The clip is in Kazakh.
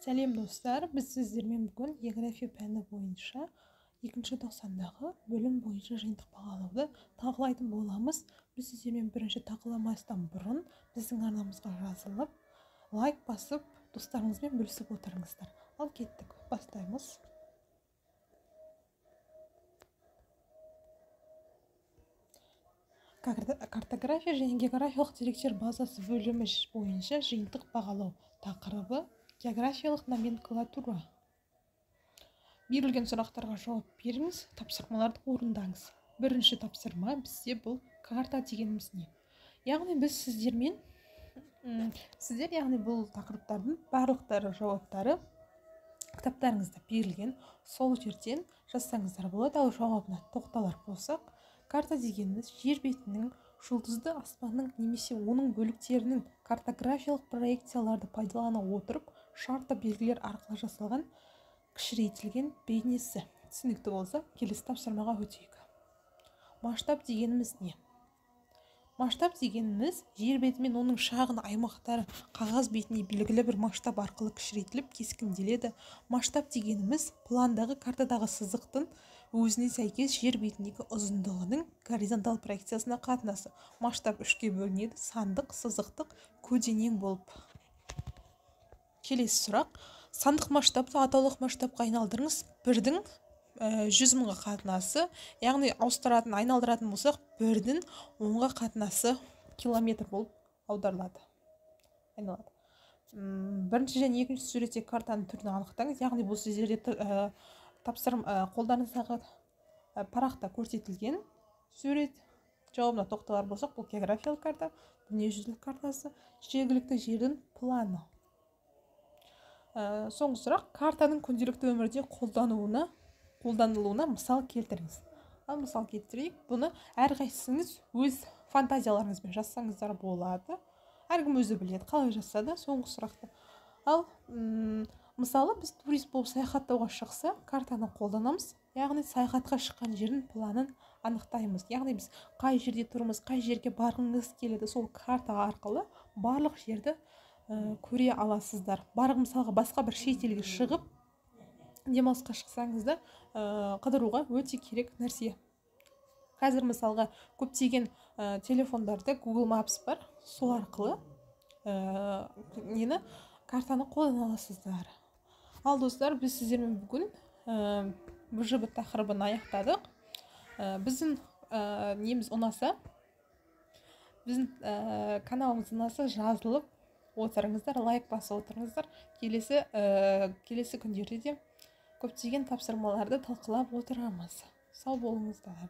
Сәлем достар, біз сіздермен бүгін география пәні бойынша 2-ші тоқсандағы бөлім бойынша жиынтық бағалауды талқылайтын боламыз. Біз сіздермен бірінші талқыламастан бұрын біздің арнамызға жазылып, лайк басып, достарыңызбен бөлісіп отырыңыздар. Ал кеттік, бастаймыз. Картография және географиялық деректер базасы бөлімі бойынша жиынтық бағалау тақырыбы географиялық номенклатура. Берілген сұрақтарға жауап беріңіз, тапсырмаларды орындаңыз. Бірінші тапсырма бізде бұл карта дегеніміз не? Яғни біз сіздер бұл тақырыптардың барлықтары жауаптары кітаптарыңызда берілген, сол жерден жазсаңыздар болады. Ал жауабына тоқталар болсақ, карта дегеніміз жер бетінің, жұлдызды аспанның немесе оның бөліктерінің картографиялық проекцияларды пайдалана отырып шартты белгілер арқылы жасалған кішірейтілген бейнесі. Түсінікті болса, келесі тапсырмаға өтейік. Масштаб дегеніміз не? Масштаб дегеніміз жер беті мен оның шағын аймақтары қағаз бетіне белгілі бір масштаб арқылы кішірейтіліп кескінделеді. Масштаб дегеніміз пландағы картадағы сызықтың өзіне сәйкес жер бетіндегі ұзындығының горизонтал проекциясына қатынасы. Масштаб 3-ке бөлінеді: сандық, сызықтық, көлденең болып. Келесі сұрақ: сандық масштабты атаулық масштабқа айналдырыңыз. 1-дің 100 мыңға қатынасы, яғни ауыстыратын, айналдыратын болсақ, 1-дің 10-ға қатынасы километр болып аударылады. Айналады. Бірінші және екінші суретте картаның түрін анықтаңыз. Яғни бұл сіздерде қолдарыңыздағы парақта көрсетілген сурет. Жауабына тоқталар болсақ, бұл географиялық карта, дүниежүзілік картасы, жергілікті жердің планы. Соңғы сұрақ: картаның күнделікті өмірде қолданылуына мысал келтіріңіз. Ал мысал келтірейік. Бұны әрқайсыңыз өз фантазияларыңызбен жазсаңыздар болады. Әркім өзі біледі, қалай жазса да. Соңғы сұрақты. Ал мысалы, біз турист болып саяхаттауға шықса, картаны қолданамыз. Яғни саяхатқа шыққан жердің планын анықтаймыз. Яғни біз қай жерде тұрмыз, қай жерге барғыңыз келеді, сол карта арқылы барлық жерді көре аласыздар. Мысалға басқа бір шет елге шығып, демалысқа шықсаңыздар, қыдыруға өте керек нәрсе. Қазір мысалға көптеген телефондарда Google Maps бар, сол арқылы картаны қолдана аласыздар. Ал достар, біз сіздермен бүгін БЖБ тақырыбын аяқтадық. Біздің неміз ұнаса, біздің каналымыз ұнаса, жазылып отырыңыздар, лайк басып отырыңыздар. Келесі күндерде де көптеген тапсырмаларды талқылап отырамыз. Сау болыңыздар.